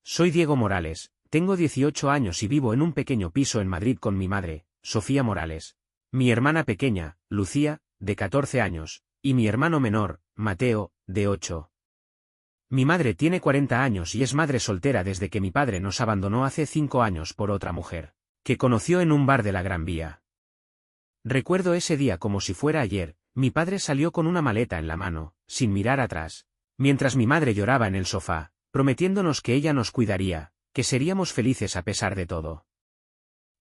Soy Diego Morales, tengo 18 años y vivo en un pequeño piso en Madrid con mi madre, Sofía Morales. Mi hermana pequeña, Lucía, de 14 años, y mi hermano menor, Mateo, de 8. Mi madre tiene 40 años y es madre soltera desde que mi padre nos abandonó hace 5 años por otra mujer, que conoció en un bar de la Gran Vía. Recuerdo ese día como si fuera ayer. Mi padre salió con una maleta en la mano, sin mirar atrás, mientras mi madre lloraba en el sofá, prometiéndonos que ella nos cuidaría, que seríamos felices a pesar de todo.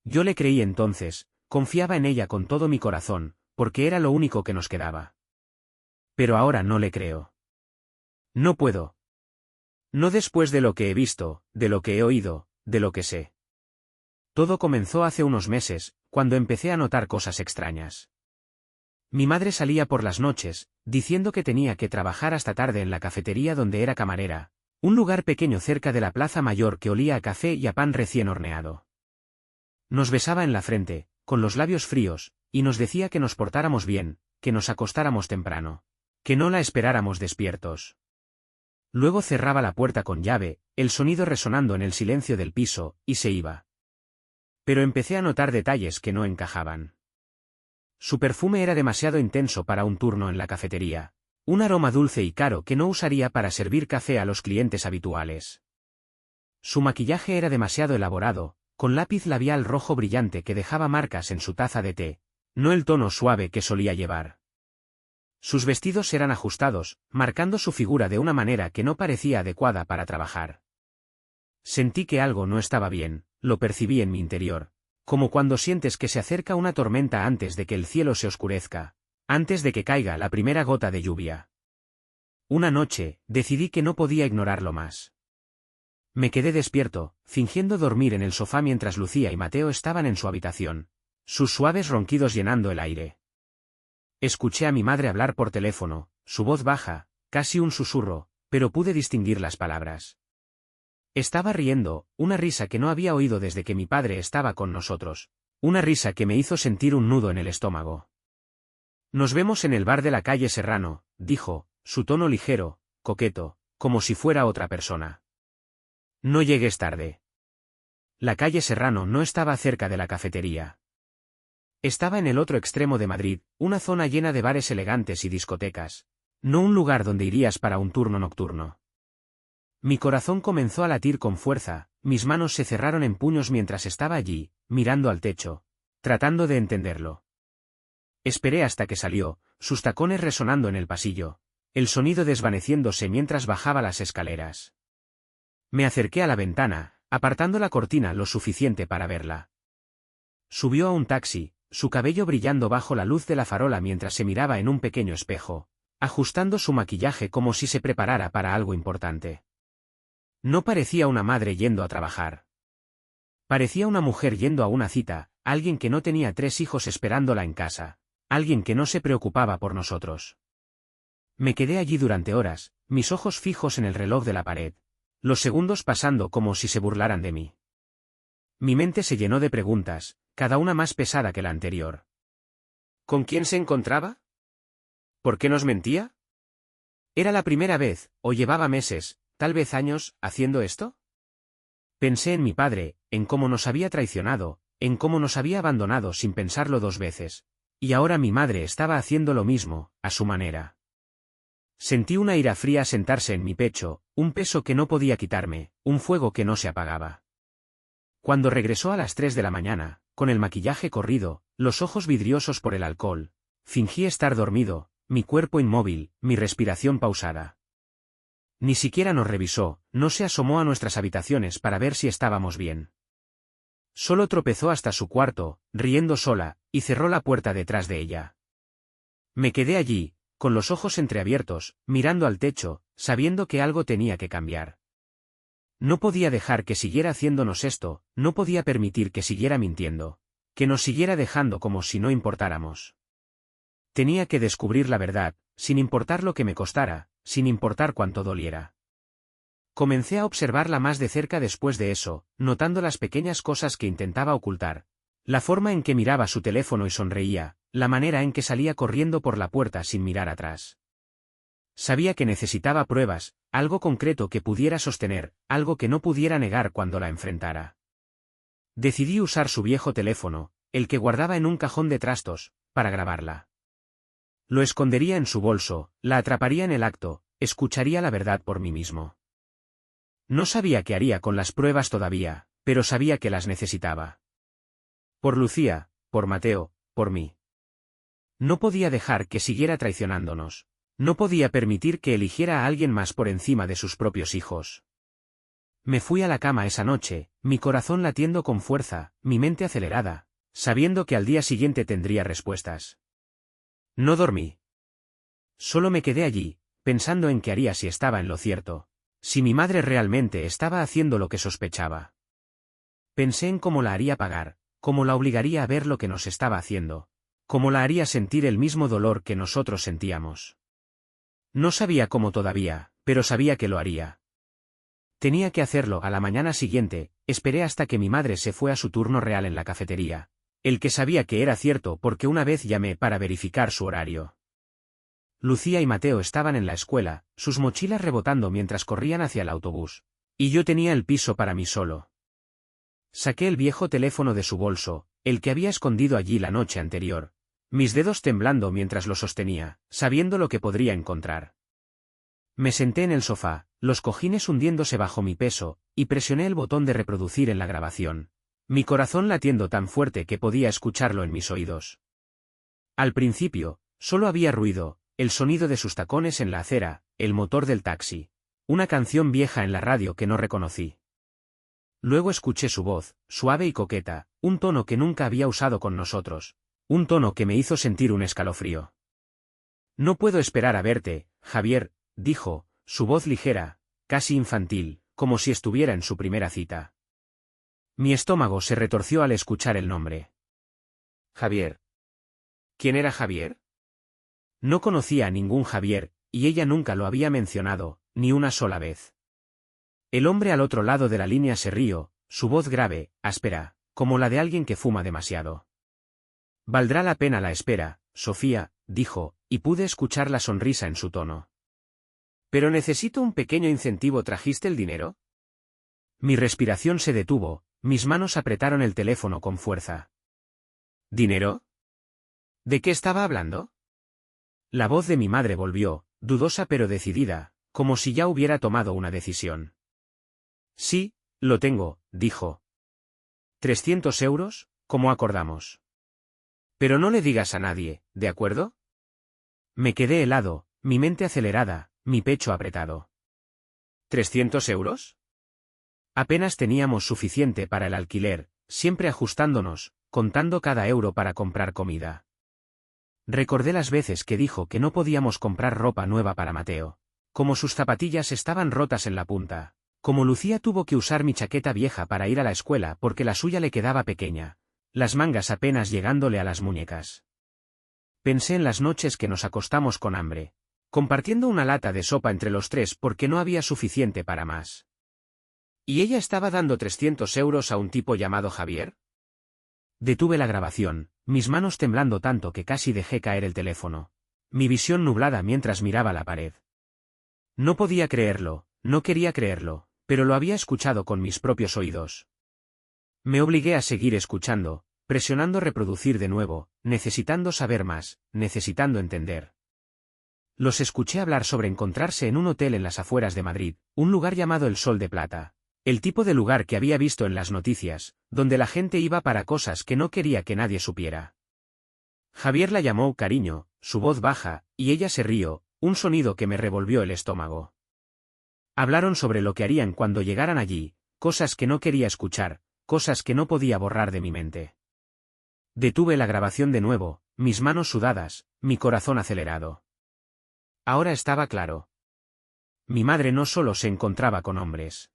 Yo le creí entonces, confiaba en ella con todo mi corazón, porque era lo único que nos quedaba. Pero ahora no le creo. No puedo. No después de lo que he visto, de lo que he oído, de lo que sé. Todo comenzó hace unos meses, cuando empecé a notar cosas extrañas. Mi madre salía por las noches, diciendo que tenía que trabajar hasta tarde en la cafetería donde era camarera, un lugar pequeño cerca de la Plaza Mayor que olía a café y a pan recién horneado. Nos besaba en la frente, con los labios fríos, y nos decía que nos portáramos bien, que nos acostáramos temprano, que no la esperáramos despiertos. Luego cerraba la puerta con llave, el sonido resonando en el silencio del piso, y se iba. Pero empecé a notar detalles que no encajaban. Su perfume era demasiado intenso para un turno en la cafetería, un aroma dulce y caro que no usaría para servir café a los clientes habituales. Su maquillaje era demasiado elaborado, con lápiz labial rojo brillante que dejaba marcas en su taza de té, no el tono suave que solía llevar. Sus vestidos eran ajustados, marcando su figura de una manera que no parecía adecuada para trabajar. Sentí que algo no estaba bien, lo percibí en mi interior, como cuando sientes que se acerca una tormenta antes de que el cielo se oscurezca, antes de que caiga la primera gota de lluvia. Una noche, decidí que no podía ignorarlo más. Me quedé despierto, fingiendo dormir en el sofá mientras Lucía y Mateo estaban en su habitación, sus suaves ronquidos llenando el aire. Escuché a mi madre hablar por teléfono, su voz baja, casi un susurro, pero pude distinguir las palabras. Estaba riendo, una risa que no había oído desde que mi padre estaba con nosotros, una risa que me hizo sentir un nudo en el estómago. Nos vemos en el bar de la calle Serrano, dijo, su tono ligero, coqueto, como si fuera otra persona. No llegues tarde. La calle Serrano no estaba cerca de la cafetería. Estaba en el otro extremo de Madrid, una zona llena de bares elegantes y discotecas, no un lugar donde irías para un turno nocturno. Mi corazón comenzó a latir con fuerza, mis manos se cerraron en puños mientras estaba allí, mirando al techo, tratando de entenderlo. Esperé hasta que salió, sus tacones resonando en el pasillo, el sonido desvaneciéndose mientras bajaba las escaleras. Me acerqué a la ventana, apartando la cortina lo suficiente para verla. Subió a un taxi, su cabello brillando bajo la luz de la farola mientras se miraba en un pequeño espejo, ajustando su maquillaje como si se preparara para algo importante. No parecía una madre yendo a trabajar. Parecía una mujer yendo a una cita, alguien que no tenía 3 hijos esperándola en casa, alguien que no se preocupaba por nosotros. Me quedé allí durante horas, mis ojos fijos en el reloj de la pared, los segundos pasando como si se burlaran de mí. Mi mente se llenó de preguntas, cada una más pesada que la anterior. ¿Con quién se encontraba? ¿Por qué nos mentía? ¿Era la primera vez, o llevaba meses, tal vez años, haciendo esto? Pensé en mi padre, en cómo nos había traicionado, en cómo nos había abandonado sin pensarlo 2 veces, y ahora mi madre estaba haciendo lo mismo, a su manera. Sentí una ira fría sentarse en mi pecho, un peso que no podía quitarme, un fuego que no se apagaba. Cuando regresó a las 3 de la mañana, con el maquillaje corrido, los ojos vidriosos por el alcohol, fingí estar dormido, mi cuerpo inmóvil, mi respiración pausada. Ni siquiera nos revisó, no se asomó a nuestras habitaciones para ver si estábamos bien. Solo tropezó hasta su cuarto, riendo sola, y cerró la puerta detrás de ella. Me quedé allí, con los ojos entreabiertos, mirando al techo, sabiendo que algo tenía que cambiar. No podía dejar que siguiera haciéndonos esto, no podía permitir que siguiera mintiendo, que nos siguiera dejando como si no importáramos. Tenía que descubrir la verdad, sin importar lo que me costara, sin importar cuánto doliera. Comencé a observarla más de cerca después de eso, notando las pequeñas cosas que intentaba ocultar, la forma en que miraba su teléfono y sonreía, la manera en que salía corriendo por la puerta sin mirar atrás. Sabía que necesitaba pruebas, algo concreto que pudiera sostener, algo que no pudiera negar cuando la enfrentara. Decidí usar su viejo teléfono, el que guardaba en un cajón de trastos, para grabarla. Lo escondería en su bolso, la atraparía en el acto, escucharía la verdad por mí mismo. No sabía qué haría con las pruebas todavía, pero sabía que las necesitaba. Por Lucía, por Mateo, por mí. No podía dejar que siguiera traicionándonos. No podía permitir que eligiera a alguien más por encima de sus propios hijos. Me fui a la cama esa noche, mi corazón latiendo con fuerza, mi mente acelerada, sabiendo que al día siguiente tendría respuestas. No dormí. Solo me quedé allí, pensando en qué haría si estaba en lo cierto, si mi madre realmente estaba haciendo lo que sospechaba. Pensé en cómo la haría pagar, cómo la obligaría a ver lo que nos estaba haciendo, cómo la haría sentir el mismo dolor que nosotros sentíamos. No sabía cómo todavía, pero sabía que lo haría. Tenía que hacerlo. A la mañana siguiente, esperé hasta que mi madre se fue a su turno real en la cafetería, el que sabía que era cierto porque una vez llamé para verificar su horario. Lucía y Mateo estaban en la escuela, sus mochilas rebotando mientras corrían hacia el autobús, y yo tenía el piso para mí solo. Saqué el viejo teléfono de su bolso, el que había escondido allí la noche anterior, mis dedos temblando mientras lo sostenía, sabiendo lo que podría encontrar. Me senté en el sofá, los cojines hundiéndose bajo mi peso, y presioné el botón de reproducir en la grabación, mi corazón latiendo tan fuerte que podía escucharlo en mis oídos. Al principio, solo había ruido, el sonido de sus tacones en la acera, el motor del taxi, una canción vieja en la radio que no reconocí. Luego escuché su voz, suave y coqueta, un tono que nunca había usado con nosotros, un tono que me hizo sentir un escalofrío. No puedo esperar a verte, Javier, dijo, su voz ligera, casi infantil, como si estuviera en su primera cita. Mi estómago se retorció al escuchar el nombre. Javier. ¿Quién era Javier? No conocía a ningún Javier, y ella nunca lo había mencionado, ni una sola vez. El hombre al otro lado de la línea se rió, su voz grave, áspera, como la de alguien que fuma demasiado. Valdrá la pena la espera, Sofía, dijo, y pude escuchar la sonrisa en su tono. Pero necesito un pequeño incentivo. ¿Trajiste el dinero? Mi respiración se detuvo, mis manos apretaron el teléfono con fuerza. ¿Dinero? ¿De qué estaba hablando? La voz de mi madre volvió, dudosa pero decidida, como si ya hubiera tomado una decisión. Sí, lo tengo, dijo. 300 euros, como acordamos. Pero no le digas a nadie, ¿de acuerdo? Me quedé helado, mi mente acelerada, mi pecho apretado. ¿300 euros? Apenas teníamos suficiente para el alquiler, siempre ajustándonos, contando cada euro para comprar comida. Recordé las veces que dijo que no podíamos comprar ropa nueva para Mateo, como sus zapatillas estaban rotas en la punta, como Lucía tuvo que usar mi chaqueta vieja para ir a la escuela porque la suya le quedaba pequeña, las mangas apenas llegándole a las muñecas. Pensé en las noches que nos acostamos con hambre, compartiendo una lata de sopa entre los tres porque no había suficiente para más. ¿Y ella estaba dando 300 euros a un tipo llamado Javier? Detuve la grabación, mis manos temblando tanto que casi dejé caer el teléfono, mi visión nublada mientras miraba la pared. No podía creerlo, no quería creerlo, pero lo había escuchado con mis propios oídos. Me obligué a seguir escuchando, presionando reproducir de nuevo, necesitando saber más, necesitando entender. Los escuché hablar sobre encontrarse en un hotel en las afueras de Madrid, un lugar llamado El Sol de Plata, el tipo de lugar que había visto en las noticias, donde la gente iba para cosas que no quería que nadie supiera. Javier la llamó cariño, su voz baja, y ella se rió, un sonido que me revolvió el estómago. Hablaron sobre lo que harían cuando llegaran allí, cosas que no quería escuchar, cosas que no podía borrar de mi mente. Detuve la grabación de nuevo, mis manos sudadas, mi corazón acelerado. Ahora estaba claro. Mi madre no solo se encontraba con hombres.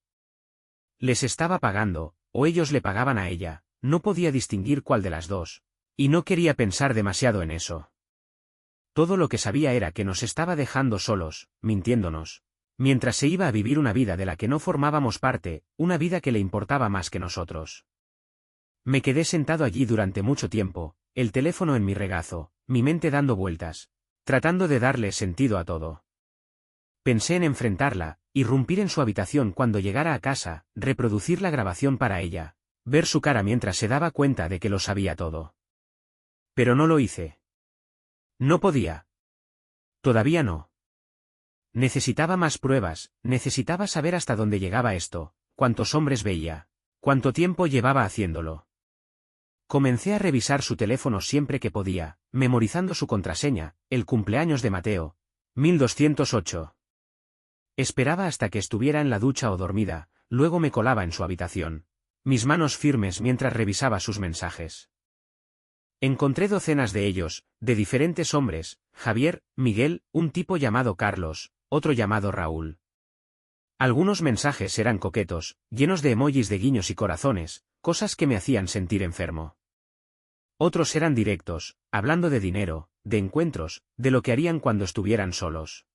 Les estaba pagando, o ellos le pagaban a ella, no podía distinguir cuál de las dos, y no quería pensar demasiado en eso. Todo lo que sabía era que nos estaba dejando solos, mintiéndonos, mientras se iba a vivir una vida de la que no formábamos parte, una vida que le importaba más que nosotros. Me quedé sentado allí durante mucho tiempo, el teléfono en mi regazo, mi mente dando vueltas, tratando de darle sentido a todo. Pensé en enfrentarla, irrumpir en su habitación cuando llegara a casa, reproducir la grabación para ella, ver su cara mientras se daba cuenta de que lo sabía todo. Pero no lo hice. No podía. Todavía no. Necesitaba más pruebas, necesitaba saber hasta dónde llegaba esto, cuántos hombres veía, cuánto tiempo llevaba haciéndolo. Comencé a revisar su teléfono siempre que podía, memorizando su contraseña, el cumpleaños de Mateo, 1208. Esperaba hasta que estuviera en la ducha o dormida, luego me colaba en su habitación, mis manos firmes mientras revisaba sus mensajes. Encontré docenas de ellos, de diferentes hombres, Javier, Miguel, un tipo llamado Carlos, otro llamado Raúl. Algunos mensajes eran coquetos, llenos de emojis de guiños y corazones, cosas que me hacían sentir enfermo. Otros eran directos, hablando de dinero, de encuentros, de lo que harían cuando estuvieran solos.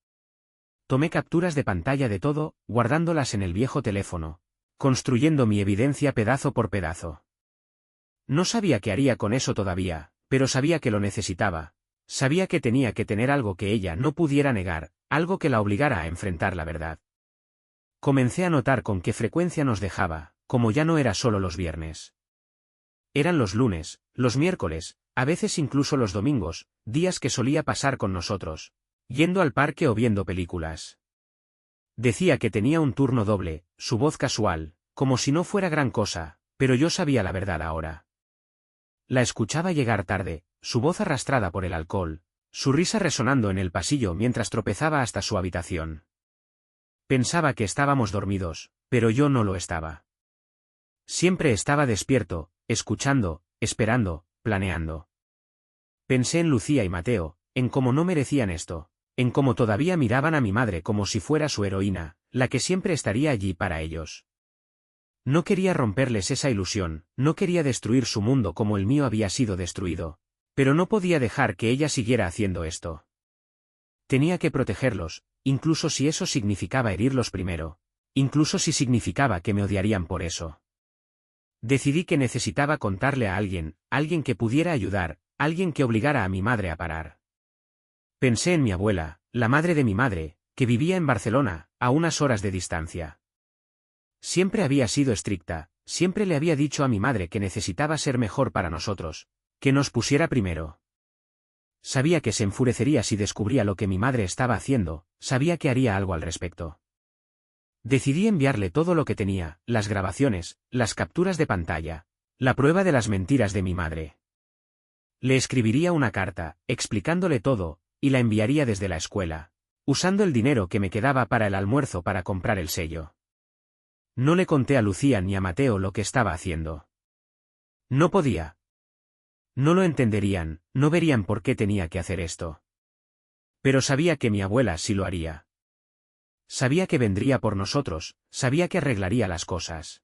Tomé capturas de pantalla de todo, guardándolas en el viejo teléfono, construyendo mi evidencia pedazo por pedazo. No sabía qué haría con eso todavía, pero sabía que lo necesitaba. Sabía que tenía que tener algo que ella no pudiera negar, algo que la obligara a enfrentar la verdad. Comencé a notar con qué frecuencia nos dejaba, como ya no era solo los viernes. Eran los lunes, los miércoles, a veces incluso los domingos, días que solía pasar con nosotros, yendo al parque o viendo películas. Decía que tenía un turno doble, su voz casual, como si no fuera gran cosa, pero yo sabía la verdad ahora. La escuchaba llegar tarde, su voz arrastrada por el alcohol, su risa resonando en el pasillo mientras tropezaba hasta su habitación. Pensaba que estábamos dormidos, pero yo no lo estaba. Siempre estaba despierto, escuchando, esperando, planeando. Pensé en Lucía y Mateo, en cómo no merecían esto, en cómo todavía miraban a mi madre como si fuera su heroína, la que siempre estaría allí para ellos. No quería romperles esa ilusión, no quería destruir su mundo como el mío había sido destruido, pero no podía dejar que ella siguiera haciendo esto. Tenía que protegerlos, incluso si eso significaba herirlos primero, incluso si significaba que me odiarían por eso. Decidí que necesitaba contarle a alguien, alguien que pudiera ayudar, alguien que obligara a mi madre a parar. Pensé en mi abuela, la madre de mi madre, que vivía en Barcelona, a unas horas de distancia. Siempre había sido estricta, siempre le había dicho a mi madre que necesitaba ser mejor para nosotros, que nos pusiera primero. Sabía que se enfurecería si descubría lo que mi madre estaba haciendo, sabía que haría algo al respecto. Decidí enviarle todo lo que tenía, las grabaciones, las capturas de pantalla, la prueba de las mentiras de mi madre. Le escribiría una carta, explicándole todo, y la enviaría desde la escuela, usando el dinero que me quedaba para el almuerzo para comprar el sello. No le conté a Lucía ni a Mateo lo que estaba haciendo. No podía. No lo entenderían, no verían por qué tenía que hacer esto. Pero sabía que mi abuela sí lo haría. Sabía que vendría por nosotros, sabía que arreglaría las cosas.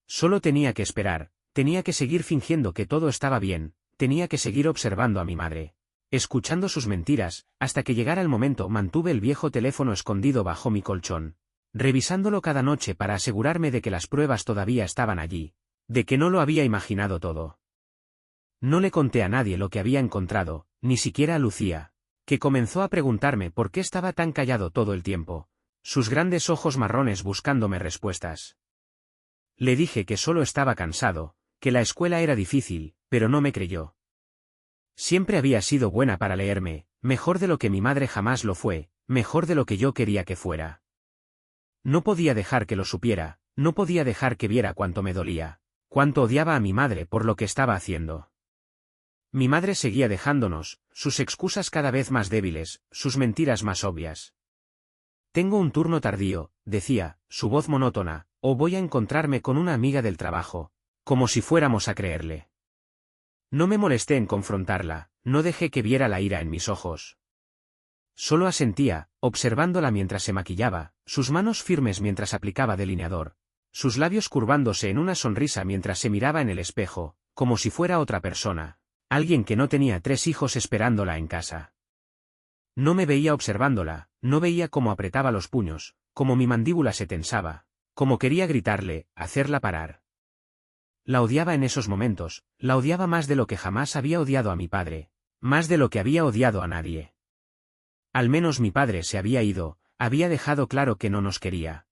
Solo tenía que esperar, tenía que seguir fingiendo que todo estaba bien, tenía que seguir observando a mi madre, escuchando sus mentiras, hasta que llegara el momento. Mantuve el viejo teléfono escondido bajo mi colchón, revisándolo cada noche para asegurarme de que las pruebas todavía estaban allí, de que no lo había imaginado todo. No le conté a nadie lo que había encontrado, ni siquiera a Lucía, que comenzó a preguntarme por qué estaba tan callado todo el tiempo, sus grandes ojos marrones buscándome respuestas. Le dije que solo estaba cansado, que la escuela era difícil, pero no me creyó. Siempre había sido buena para leerme, mejor de lo que mi madre jamás lo fue, mejor de lo que yo quería que fuera. No podía dejar que lo supiera, no podía dejar que viera cuánto me dolía, cuánto odiaba a mi madre por lo que estaba haciendo. Mi madre seguía dejándonos, sus excusas cada vez más débiles, sus mentiras más obvias. Tengo un turno tardío, decía, su voz monótona, o voy a encontrarme con una amiga del trabajo, como si fuéramos a creerle. No me molesté en confrontarla, no dejé que viera la ira en mis ojos. Solo asentía, observándola mientras se maquillaba, sus manos firmes mientras aplicaba delineador, sus labios curvándose en una sonrisa mientras se miraba en el espejo, como si fuera otra persona, alguien que no tenía 3 hijos esperándola en casa. No me veía observándola, no veía cómo apretaba los puños, cómo mi mandíbula se tensaba, cómo quería gritarle, hacerla parar. La odiaba en esos momentos, la odiaba más de lo que jamás había odiado a mi padre, más de lo que había odiado a nadie. Al menos mi padre se había ido, había dejado claro que no nos quería.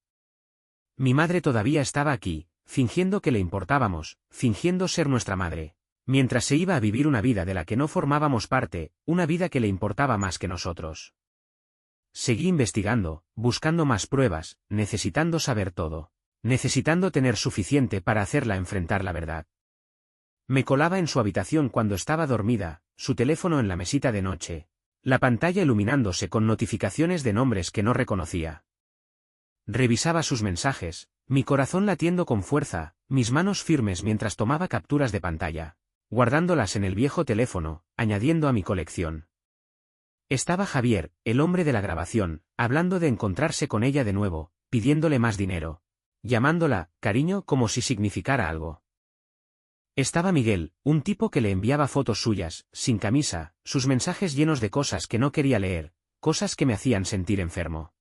Mi madre todavía estaba aquí, fingiendo que le importábamos, fingiendo ser nuestra madre, mientras se iba a vivir una vida de la que no formábamos parte, una vida que le importaba más que nosotros. Seguí investigando, buscando más pruebas, necesitando saber todo, necesitando tener suficiente para hacerla enfrentar la verdad. Me colaba en su habitación cuando estaba dormida, su teléfono en la mesita de noche, la pantalla iluminándose con notificaciones de nombres que no reconocía. Revisaba sus mensajes, mi corazón latiendo con fuerza, mis manos firmes mientras tomaba capturas de pantalla, guardándolas en el viejo teléfono, añadiendo a mi colección. Estaba Javier, el hombre de la grabación, hablando de encontrarse con ella de nuevo, pidiéndole más dinero, llamándola, cariño, como si significara algo. Estaba Miguel, un tipo que le enviaba fotos suyas, sin camisa, sus mensajes llenos de cosas que no quería leer, cosas que me hacían sentir enfermo.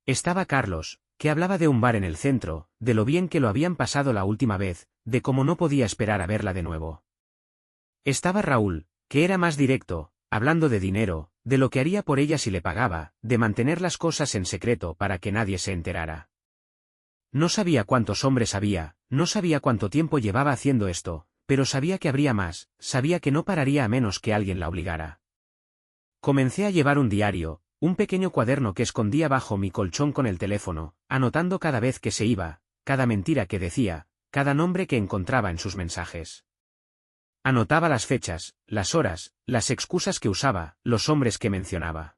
Estaba Carlos, que hablaba de un bar en el centro, de lo bien que lo habían pasado la última vez, de cómo no podía esperar a verla de nuevo. Estaba Raúl, que era más directo, hablando de dinero, de lo que haría por ella si le pagaba, de mantener las cosas en secreto para que nadie se enterara. No sabía cuántos hombres había, no sabía cuánto tiempo llevaba haciendo esto, pero sabía que habría más, sabía que no pararía a menos que alguien la obligara. Comencé a llevar un diario, un pequeño cuaderno que escondía bajo mi colchón con el teléfono, anotando cada vez que se iba, cada mentira que decía, cada nombre que encontraba en sus mensajes. Anotaba las fechas, las horas, las excusas que usaba, los hombres que mencionaba.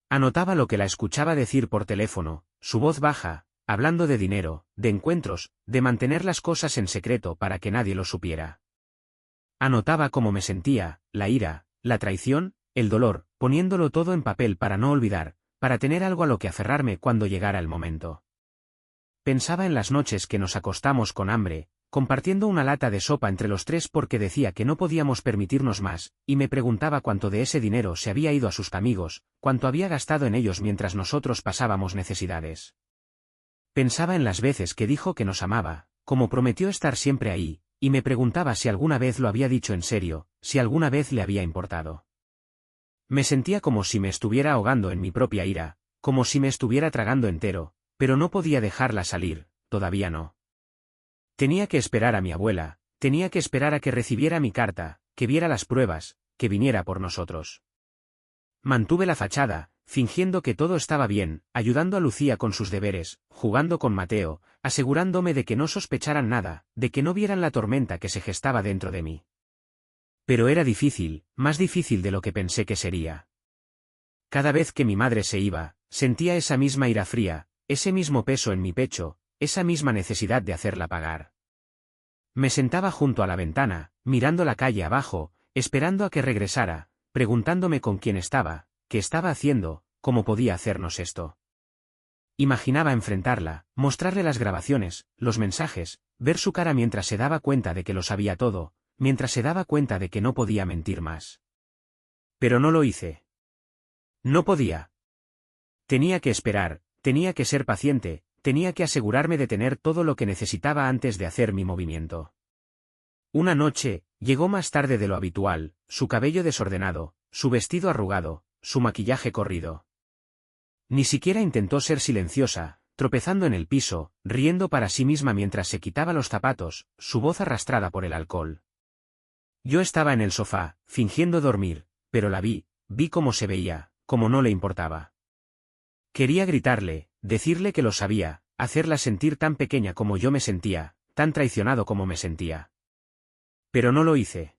Anotaba lo que la escuchaba decir por teléfono, su voz baja, hablando de dinero, de encuentros, de mantener las cosas en secreto para que nadie lo supiera. Anotaba cómo me sentía, la ira, la traición, el dolor, poniéndolo todo en papel para no olvidar, para tener algo a lo que aferrarme cuando llegara el momento. Pensaba en las noches que nos acostamos con hambre, compartiendo una lata de sopa entre los tres porque decía que no podíamos permitirnos más, y me preguntaba cuánto de ese dinero se había ido a sus amigos, cuánto había gastado en ellos mientras nosotros pasábamos necesidades. Pensaba en las veces que dijo que nos amaba, como prometió estar siempre ahí, y me preguntaba si alguna vez lo había dicho en serio, si alguna vez le había importado. Me sentía como si me estuviera ahogando en mi propia ira, como si me estuviera tragando entero, pero no podía dejarla salir, todavía no. Tenía que esperar a mi abuela, tenía que esperar a que recibiera mi carta, que viera las pruebas, que viniera por nosotros. Mantuve la fachada, fingiendo que todo estaba bien, ayudando a Lucía con sus deberes, jugando con Mateo, asegurándome de que no sospecharan nada, de que no vieran la tormenta que se gestaba dentro de mí. Pero era difícil, más difícil de lo que pensé que sería. Cada vez que mi madre se iba, sentía esa misma ira fría, ese mismo peso en mi pecho, esa misma necesidad de hacerla pagar. Me sentaba junto a la ventana, mirando la calle abajo, esperando a que regresara, preguntándome con quién estaba, qué estaba haciendo, cómo podía hacernos esto. Imaginaba enfrentarla, mostrarle las grabaciones, los mensajes, ver su cara mientras se daba cuenta de que lo sabía todo, mientras se daba cuenta de que no podía mentir más. Pero no lo hice. No podía. Tenía que esperar, tenía que ser paciente, tenía que asegurarme de tener todo lo que necesitaba antes de hacer mi movimiento. Una noche, llegó más tarde de lo habitual, su cabello desordenado, su vestido arrugado, su maquillaje corrido. Ni siquiera intentó ser silenciosa, tropezando en el piso, riendo para sí misma mientras se quitaba los zapatos, su voz arrastrada por el alcohol. Yo estaba en el sofá, fingiendo dormir, pero la vi cómo se veía, cómo no le importaba. Quería gritarle, decirle que lo sabía, hacerla sentir tan pequeña como yo me sentía, tan traicionado como me sentía. Pero no lo hice.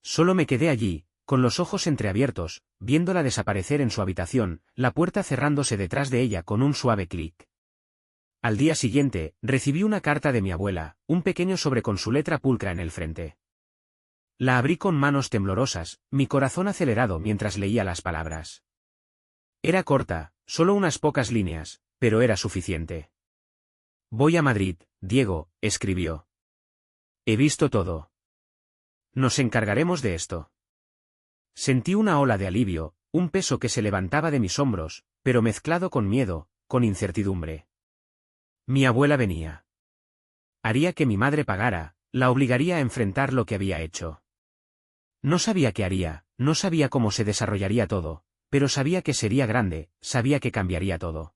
Solo me quedé allí, con los ojos entreabiertos, viéndola desaparecer en su habitación, la puerta cerrándose detrás de ella con un suave clic. Al día siguiente, recibí una carta de mi abuela, un pequeño sobre con su letra pulcra en el frente. La abrí con manos temblorosas, mi corazón acelerado mientras leía las palabras. Era corta, solo unas pocas líneas, pero era suficiente. Voy a Madrid, Diego, escribió. He visto todo. Nos encargaremos de esto. Sentí una ola de alivio, un peso que se levantaba de mis hombros, pero mezclado con miedo, con incertidumbre. Mi abuela venía. Haría que mi madre pagara, la obligaría a enfrentar lo que había hecho. No sabía qué haría, no sabía cómo se desarrollaría todo, pero sabía que sería grande, sabía que cambiaría todo.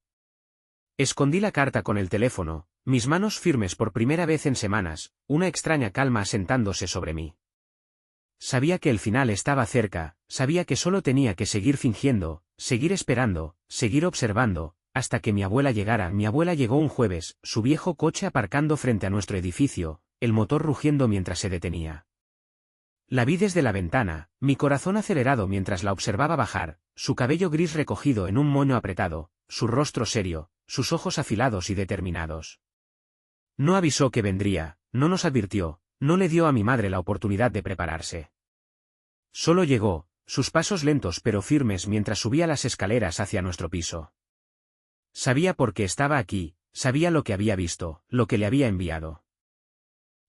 Escondí la carta con el teléfono, mis manos firmes por primera vez en semanas, una extraña calma asentándose sobre mí. Sabía que el final estaba cerca, sabía que solo tenía que seguir fingiendo, seguir esperando, seguir observando, hasta que mi abuela llegara. Mi abuela llegó un jueves, su viejo coche aparcando frente a nuestro edificio, el motor rugiendo mientras se detenía. La vi desde la ventana, mi corazón acelerado mientras la observaba bajar, su cabello gris recogido en un moño apretado, su rostro serio, sus ojos afilados y determinados. No avisó que vendría, no nos advirtió, no le dio a mi madre la oportunidad de prepararse. Solo llegó, sus pasos lentos pero firmes mientras subía las escaleras hacia nuestro piso. Sabía por qué estaba aquí, sabía lo que había visto, lo que le había enviado.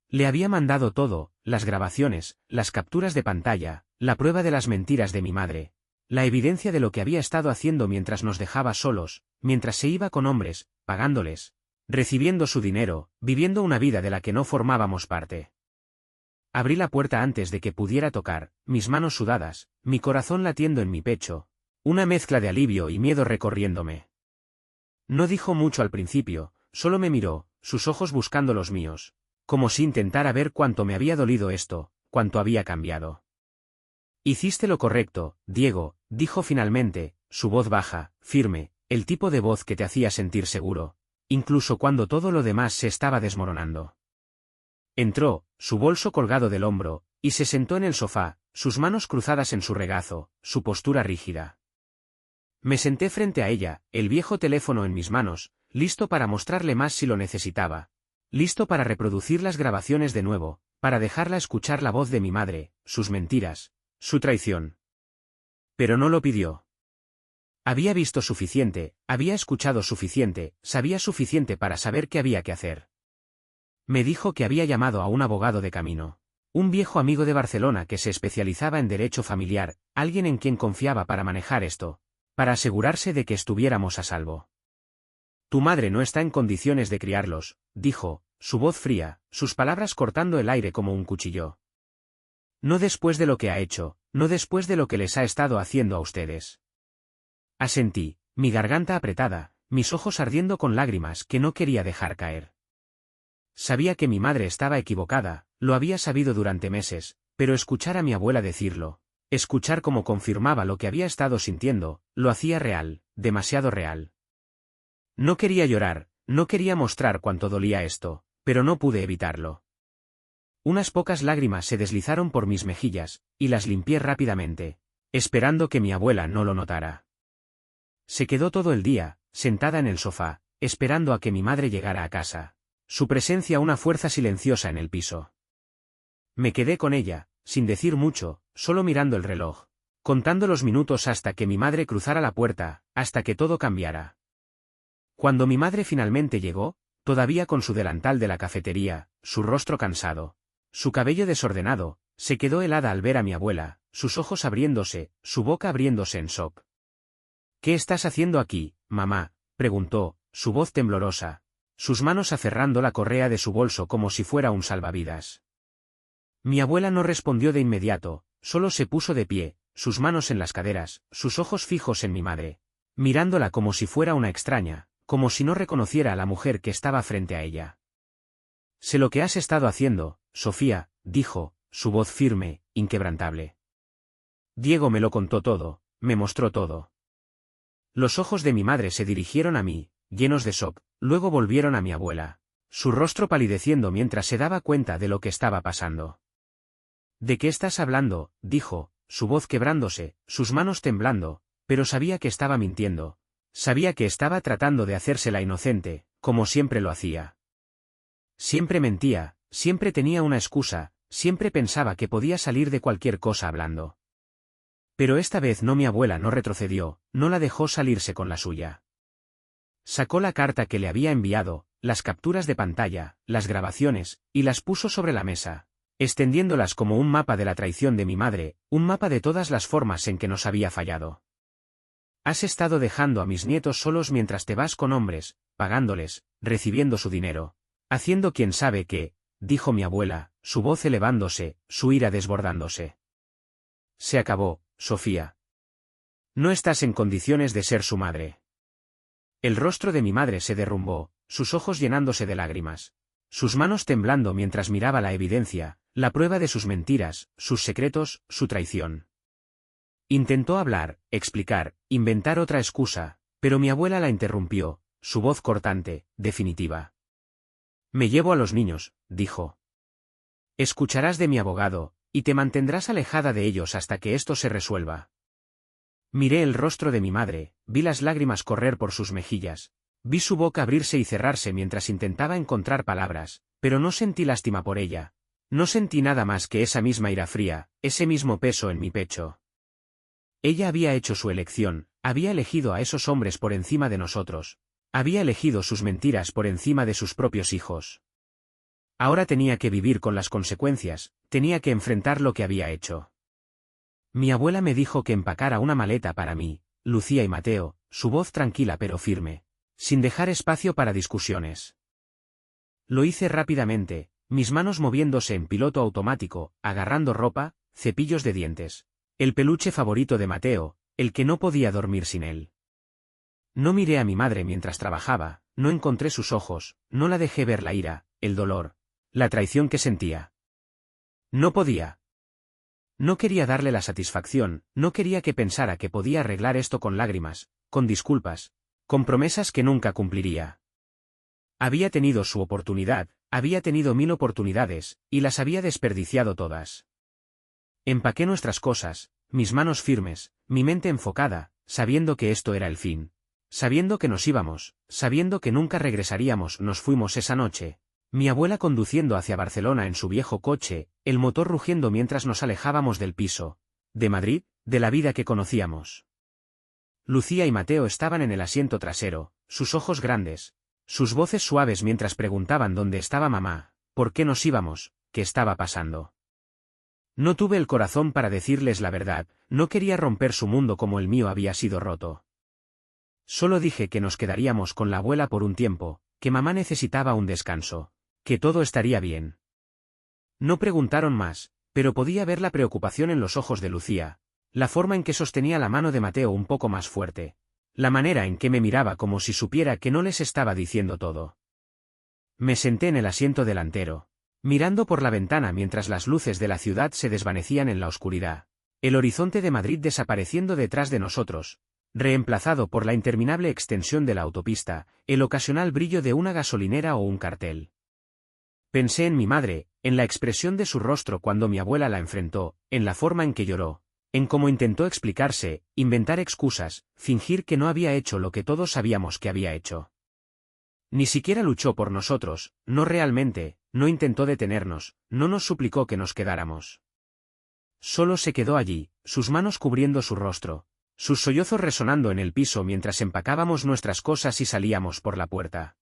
Le había mandado todo, las grabaciones, las capturas de pantalla, la prueba de las mentiras de mi madre, la evidencia de lo que había estado haciendo mientras nos dejaba solos, mientras se iba con hombres, pagándoles, recibiendo su dinero, viviendo una vida de la que no formábamos parte. Abrí la puerta antes de que pudiera tocar, mis manos sudadas, mi corazón latiendo en mi pecho, una mezcla de alivio y miedo recorriéndome. No dijo mucho al principio, solo me miró, sus ojos buscando los míos, como si intentara ver cuánto me había dolido esto, cuánto había cambiado. Hiciste lo correcto, Diego, dijo finalmente, su voz baja, firme, el tipo de voz que te hacía sentir seguro, incluso cuando todo lo demás se estaba desmoronando. Entró, su bolso colgado del hombro, y se sentó en el sofá, sus manos cruzadas en su regazo, su postura rígida. Me senté frente a ella, el viejo teléfono en mis manos, listo para mostrarle más si lo necesitaba, listo para reproducir las grabaciones de nuevo, para dejarla escuchar la voz de mi madre, sus mentiras, su traición. Pero no lo pidió. Había visto suficiente, había escuchado suficiente, sabía suficiente para saber qué había que hacer. Me dijo que había llamado a un abogado de camino, un viejo amigo de Barcelona que se especializaba en derecho familiar, alguien en quien confiaba para manejar esto, para asegurarse de que estuviéramos a salvo. Tu madre no está en condiciones de criarlos, dijo, su voz fría, sus palabras cortando el aire como un cuchillo. No después de lo que ha hecho, no después de lo que les ha estado haciendo a ustedes. Asentí, mi garganta apretada, mis ojos ardiendo con lágrimas que no quería dejar caer. Sabía que mi madre estaba equivocada, lo había sabido durante meses, pero escuchar a mi abuela decirlo, escuchar cómo confirmaba lo que había estado sintiendo, lo hacía real, demasiado real. No quería llorar, no quería mostrar cuánto dolía esto, pero no pude evitarlo. Unas pocas lágrimas se deslizaron por mis mejillas, y las limpié rápidamente, esperando que mi abuela no lo notara. Se quedó todo el día, sentada en el sofá, esperando a que mi madre llegara a casa. Su presencia una fuerza silenciosa en el piso. Me quedé con ella, sin decir mucho, solo mirando el reloj, contando los minutos hasta que mi madre cruzara la puerta, hasta que todo cambiara. Cuando mi madre finalmente llegó, todavía con su delantal de la cafetería, su rostro cansado, su cabello desordenado, se quedó helada al ver a mi abuela, sus ojos abriéndose, su boca abriéndose en shock. ¿Qué estás haciendo aquí, mamá?, preguntó, su voz temblorosa, sus manos aferrando la correa de su bolso como si fuera un salvavidas. Mi abuela no respondió de inmediato, solo se puso de pie, sus manos en las caderas, sus ojos fijos en mi madre, mirándola como si fuera una extraña, como si no reconociera a la mujer que estaba frente a ella. Sé lo que has estado haciendo, Sofía, dijo, su voz firme, inquebrantable. Diego me lo contó todo, me mostró todo. Los ojos de mi madre se dirigieron a mí, llenos de shock, luego volvieron a mi abuela, su rostro palideciendo mientras se daba cuenta de lo que estaba pasando. ¿De qué estás hablando?, dijo, su voz quebrándose, sus manos temblando, pero sabía que estaba mintiendo, sabía que estaba tratando de hacerse la inocente, como siempre lo hacía. Siempre mentía, siempre tenía una excusa, siempre pensaba que podía salir de cualquier cosa hablando. Pero esta vez no, mi abuela no retrocedió, no la dejó salirse con la suya. Sacó la carta que le había enviado, las capturas de pantalla, las grabaciones, y las puso sobre la mesa, extendiéndolas como un mapa de la traición de mi madre, un mapa de todas las formas en que nos había fallado. Has estado dejando a mis nietos solos mientras te vas con hombres, pagándoles, recibiendo su dinero, haciendo quién sabe qué, dijo mi abuela, su voz elevándose, su ira desbordándose. Se acabó, Sofía. No estás en condiciones de ser su madre. El rostro de mi madre se derrumbó, sus ojos llenándose de lágrimas. Sus manos temblando mientras miraba la evidencia, la prueba de sus mentiras, sus secretos, su traición. Intentó hablar, explicar, inventar otra excusa, pero mi abuela la interrumpió, su voz cortante, definitiva. Me llevo a los niños, dijo. Escucharás de mi abogado, y te mantendrás alejada de ellos hasta que esto se resuelva. Miré el rostro de mi madre, vi las lágrimas correr por sus mejillas, vi su boca abrirse y cerrarse mientras intentaba encontrar palabras, pero no sentí lástima por ella. No sentí nada más que esa misma ira fría, ese mismo peso en mi pecho. Ella había hecho su elección, había elegido a esos hombres por encima de nosotros, había elegido sus mentiras por encima de sus propios hijos. Ahora tenía que vivir con las consecuencias, tenía que enfrentar lo que había hecho. Mi abuela me dijo que empacara una maleta para mí, Lucía y Mateo, su voz tranquila pero firme, sin dejar espacio para discusiones. Lo hice rápidamente, mis manos moviéndose en piloto automático, agarrando ropa, cepillos de dientes. El peluche favorito de Mateo, el que no podía dormir sin él. No miré a mi madre mientras trabajaba, no encontré sus ojos, no la dejé ver la ira, el dolor, la traición que sentía. No podía. No quería darle la satisfacción, no quería que pensara que podía arreglar esto con lágrimas, con disculpas, con promesas que nunca cumpliría. Había tenido su oportunidad, había tenido 1000 oportunidades, y las había desperdiciado todas. Empaqué nuestras cosas, mis manos firmes, mi mente enfocada, sabiendo que esto era el fin. Sabiendo que nos íbamos, sabiendo que nunca regresaríamos, nos fuimos esa noche. Mi abuela conduciendo hacia Barcelona en su viejo coche, el motor rugiendo mientras nos alejábamos del piso, de Madrid, de la vida que conocíamos. Lucía y Mateo estaban en el asiento trasero, sus ojos grandes, sus voces suaves mientras preguntaban dónde estaba mamá, por qué nos íbamos, qué estaba pasando. No tuve el corazón para decirles la verdad, no quería romper su mundo como el mío había sido roto. Solo dije que nos quedaríamos con la abuela por un tiempo, que mamá necesitaba un descanso, que todo estaría bien. No preguntaron más, pero podía ver la preocupación en los ojos de Lucía, la forma en que sostenía la mano de Mateo un poco más fuerte, la manera en que me miraba como si supiera que no les estaba diciendo todo. Me senté en el asiento delantero, mirando por la ventana mientras las luces de la ciudad se desvanecían en la oscuridad, el horizonte de Madrid desapareciendo detrás de nosotros, reemplazado por la interminable extensión de la autopista, el ocasional brillo de una gasolinera o un cartel. Pensé en mi madre, en la expresión de su rostro cuando mi abuela la enfrentó, en la forma en que lloró, en cómo intentó explicarse, inventar excusas, fingir que no había hecho lo que todos sabíamos que había hecho. Ni siquiera luchó por nosotros, no realmente, no intentó detenernos, no nos suplicó que nos quedáramos. Solo se quedó allí, sus manos cubriendo su rostro, sus sollozos resonando en el piso mientras empacábamos nuestras cosas y salíamos por la puerta.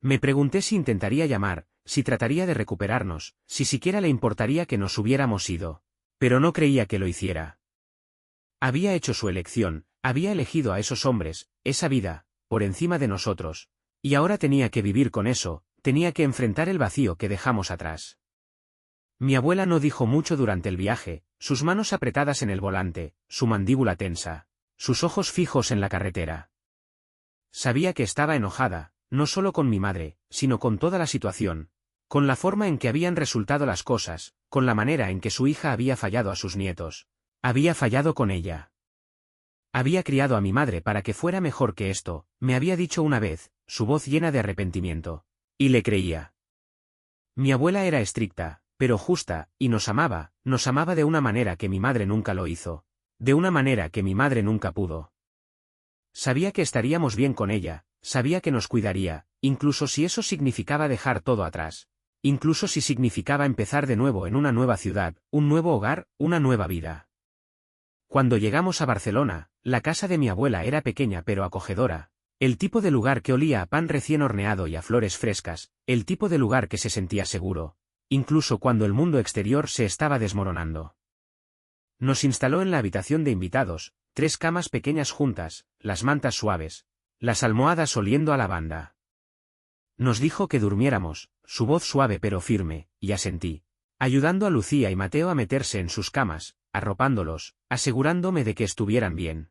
Me pregunté si intentaría llamar, si trataría de recuperarnos, si siquiera le importaría que nos hubiéramos ido. Pero no creía que lo hiciera. Había hecho su elección, había elegido a esos hombres, esa vida, por encima de nosotros, y ahora tenía que vivir con eso, tenía que enfrentar el vacío que dejamos atrás. Mi abuela no dijo mucho durante el viaje, sus manos apretadas en el volante, su mandíbula tensa, sus ojos fijos en la carretera. Sabía que estaba enojada, no solo con mi madre, sino con toda la situación, con la forma en que habían resultado las cosas, con la manera en que su hija había fallado a sus nietos. Había fallado con ella. Había criado a mi madre para que fuera mejor que esto, me había dicho una vez, su voz llena de arrepentimiento. Y le creía. Mi abuela era estricta, pero justa, y nos amaba de una manera que mi madre nunca lo hizo. De una manera que mi madre nunca pudo. Sabía que estaríamos bien con ella, sabía que nos cuidaría, incluso si eso significaba dejar todo atrás. Incluso si significaba empezar de nuevo en una nueva ciudad, un nuevo hogar, una nueva vida. Cuando llegamos a Barcelona, la casa de mi abuela era pequeña pero acogedora, el tipo de lugar que olía a pan recién horneado y a flores frescas, el tipo de lugar que se sentía seguro, incluso cuando el mundo exterior se estaba desmoronando. Nos instaló en la habitación de invitados, 3 camas pequeñas juntas, las mantas suaves, las almohadas oliendo a lavanda. Nos dijo que durmiéramos, su voz suave pero firme, y asentí, ayudando a Lucía y Mateo a meterse en sus camas, arropándolos, asegurándome de que estuvieran bien.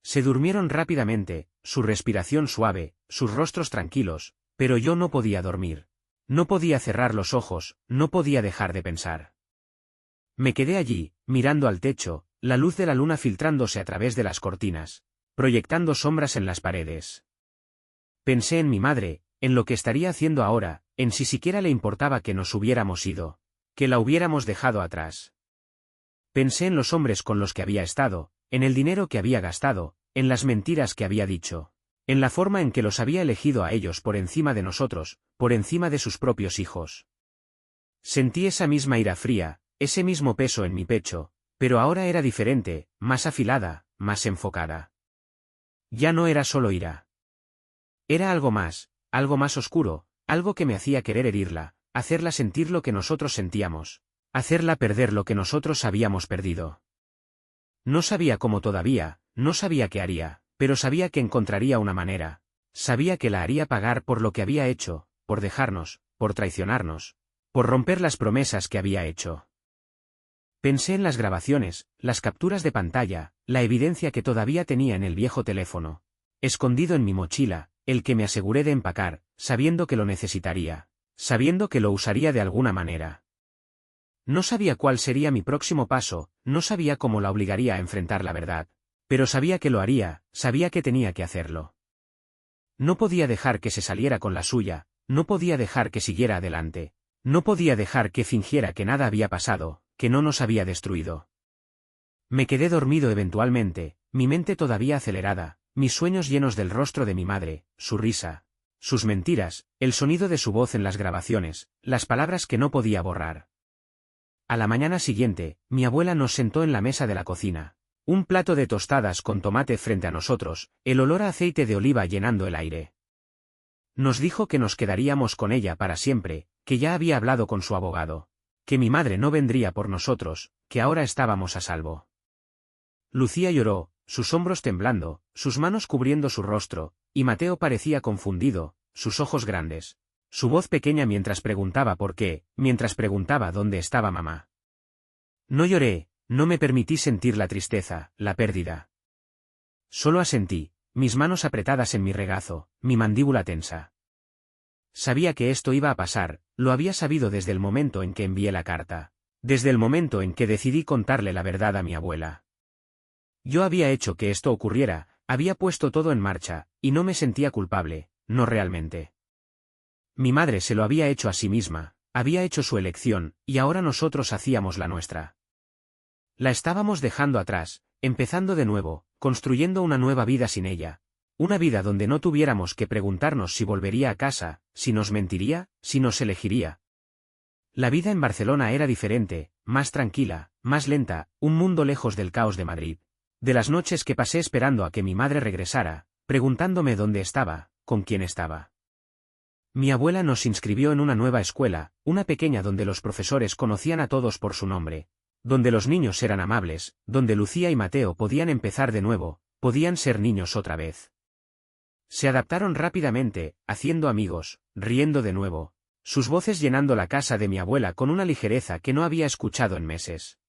Se durmieron rápidamente, su respiración suave, sus rostros tranquilos, pero yo no podía dormir. No podía cerrar los ojos, no podía dejar de pensar. Me quedé allí, mirando al techo, la luz de la luna filtrándose a través de las cortinas, proyectando sombras en las paredes. Pensé en mi madre, en lo que estaría haciendo ahora, en si siquiera le importaba que nos hubiéramos ido, que la hubiéramos dejado atrás. Pensé en los hombres con los que había estado, en el dinero que había gastado, en las mentiras que había dicho, en la forma en que los había elegido a ellos por encima de nosotros, por encima de sus propios hijos. Sentí esa misma ira fría, ese mismo peso en mi pecho, pero ahora era diferente, más afilada, más enfocada. Ya no era solo ira. Era algo más oscuro, algo que me hacía querer herirla, hacerla sentir lo que nosotros sentíamos, hacerla perder lo que nosotros habíamos perdido. No sabía cómo todavía, no sabía qué haría, pero sabía que encontraría una manera, sabía que la haría pagar por lo que había hecho, por dejarnos, por traicionarnos, por romper las promesas que había hecho. Pensé en las grabaciones, las capturas de pantalla, la evidencia que todavía tenía en el viejo teléfono, escondido en mi mochila, el que me aseguré de empacar, sabiendo que lo necesitaría, sabiendo que lo usaría de alguna manera. No sabía cuál sería mi próximo paso, no sabía cómo la obligaría a enfrentar la verdad, pero sabía que lo haría, sabía que tenía que hacerlo. No podía dejar que se saliera con la suya, no podía dejar que siguiera adelante, no podía dejar que fingiera que nada había pasado, que no nos había destruido. Me quedé dormido eventualmente, mi mente todavía acelerada, mis sueños llenos del rostro de mi madre, su risa, sus mentiras, el sonido de su voz en las grabaciones, las palabras que no podía borrar. A la mañana siguiente, mi abuela nos sentó en la mesa de la cocina. Un plato de tostadas con tomate frente a nosotros, el olor a aceite de oliva llenando el aire. Nos dijo que nos quedaríamos con ella para siempre, que ya había hablado con su abogado, que mi madre no vendría por nosotros, que ahora estábamos a salvo. Lucía lloró, sus hombros temblando, sus manos cubriendo su rostro, y Mateo parecía confundido, sus ojos grandes, su voz pequeña mientras preguntaba por qué, mientras preguntaba dónde estaba mamá. No lloré, no me permití sentir la tristeza, la pérdida. Solo asentí, mis manos apretadas en mi regazo, mi mandíbula tensa. Sabía que esto iba a pasar, lo había sabido desde el momento en que envié la carta, desde el momento en que decidí contarle la verdad a mi abuela. Yo había hecho que esto ocurriera, había puesto todo en marcha, y no me sentía culpable, no realmente. Mi madre se lo había hecho a sí misma, había hecho su elección, y ahora nosotros hacíamos la nuestra. La estábamos dejando atrás, empezando de nuevo, construyendo una nueva vida sin ella. Una vida donde no tuviéramos que preguntarnos si volvería a casa, si nos mentiría, si nos elegiría. La vida en Barcelona era diferente, más tranquila, más lenta, un mundo lejos del caos de Madrid. De las noches que pasé esperando a que mi madre regresara, preguntándome dónde estaba, con quién estaba. Mi abuela nos inscribió en una nueva escuela, una pequeña donde los profesores conocían a todos por su nombre, donde los niños eran amables, donde Lucía y Mateo podían empezar de nuevo, podían ser niños otra vez. Se adaptaron rápidamente, haciendo amigos, riendo de nuevo, sus voces llenando la casa de mi abuela con una ligereza que no había escuchado en meses.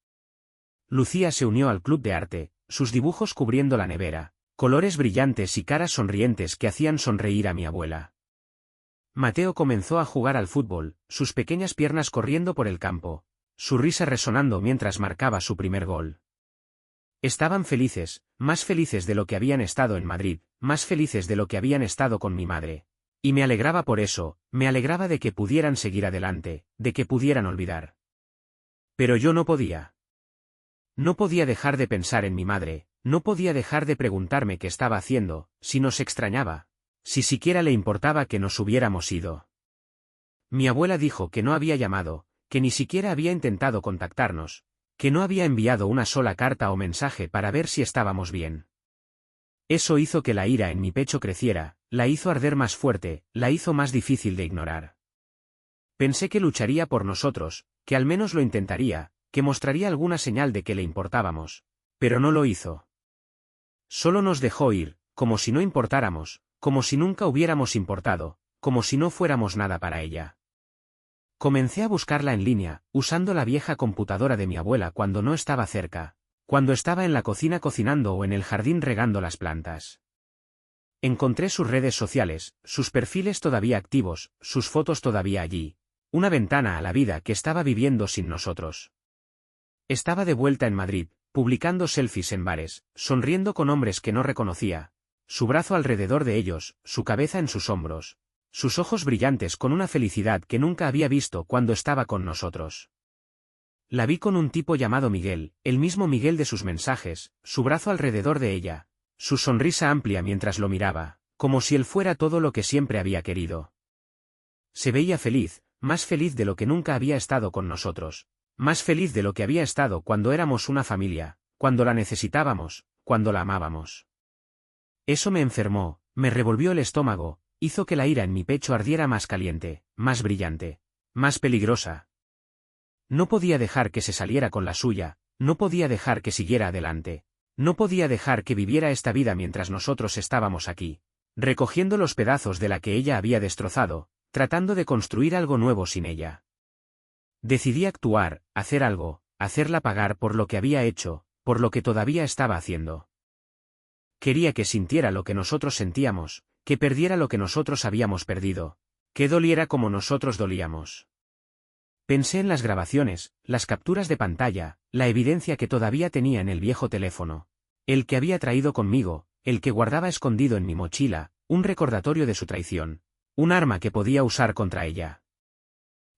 Lucía se unió al club de arte, sus dibujos cubriendo la nevera, colores brillantes y caras sonrientes que hacían sonreír a mi abuela. Mateo comenzó a jugar al fútbol, sus pequeñas piernas corriendo por el campo, su risa resonando mientras marcaba su primer gol. Estaban felices, más felices de lo que habían estado en Madrid, más felices de lo que habían estado con mi madre. Y me alegraba por eso, me alegraba de que pudieran seguir adelante, de que pudieran olvidar. Pero yo no podía. No podía dejar de pensar en mi madre, no podía dejar de preguntarme qué estaba haciendo, si nos extrañaba, si siquiera le importaba que nos hubiéramos ido. Mi abuela dijo que no había llamado, que ni siquiera había intentado contactarnos, que no había enviado una sola carta o mensaje para ver si estábamos bien. Eso hizo que la ira en mi pecho creciera, la hizo arder más fuerte, la hizo más difícil de ignorar. Pensé que lucharía por nosotros, que al menos lo intentaría, que mostraría alguna señal de que le importábamos, pero no lo hizo. Solo nos dejó ir, como si no importáramos, como si nunca hubiéramos importado, como si no fuéramos nada para ella. Comencé a buscarla en línea, usando la vieja computadora de mi abuela cuando no estaba cerca, cuando estaba en la cocina cocinando o en el jardín regando las plantas. Encontré sus redes sociales, sus perfiles todavía activos, sus fotos todavía allí. Una ventana a la vida que estaba viviendo sin nosotros. Estaba de vuelta en Madrid, publicando selfies en bares, sonriendo con hombres que no reconocía, su brazo alrededor de ellos, su cabeza en sus hombros, sus ojos brillantes con una felicidad que nunca había visto cuando estaba con nosotros. La vi con un tipo llamado Miguel, el mismo Miguel de sus mensajes, su brazo alrededor de ella, su sonrisa amplia mientras lo miraba, como si él fuera todo lo que siempre había querido. Se veía feliz, más feliz de lo que nunca había estado con nosotros, más feliz de lo que había estado cuando éramos una familia, cuando la necesitábamos, cuando la amábamos. Eso me enfermó, me revolvió el estómago, hizo que la ira en mi pecho ardiera más caliente, más brillante, más peligrosa. No podía dejar que se saliera con la suya, no podía dejar que siguiera adelante, no podía dejar que viviera esta vida mientras nosotros estábamos aquí, recogiendo los pedazos de la que ella había destrozado, tratando de construir algo nuevo sin ella. Decidí actuar, hacer algo, hacerla pagar por lo que había hecho, por lo que todavía estaba haciendo. Quería que sintiera lo que nosotros sentíamos, que perdiera lo que nosotros habíamos perdido, que doliera como nosotros dolíamos. Pensé en las grabaciones, las capturas de pantalla, la evidencia que todavía tenía en el viejo teléfono, el que había traído conmigo, el que guardaba escondido en mi mochila, un recordatorio de su traición, un arma que podía usar contra ella.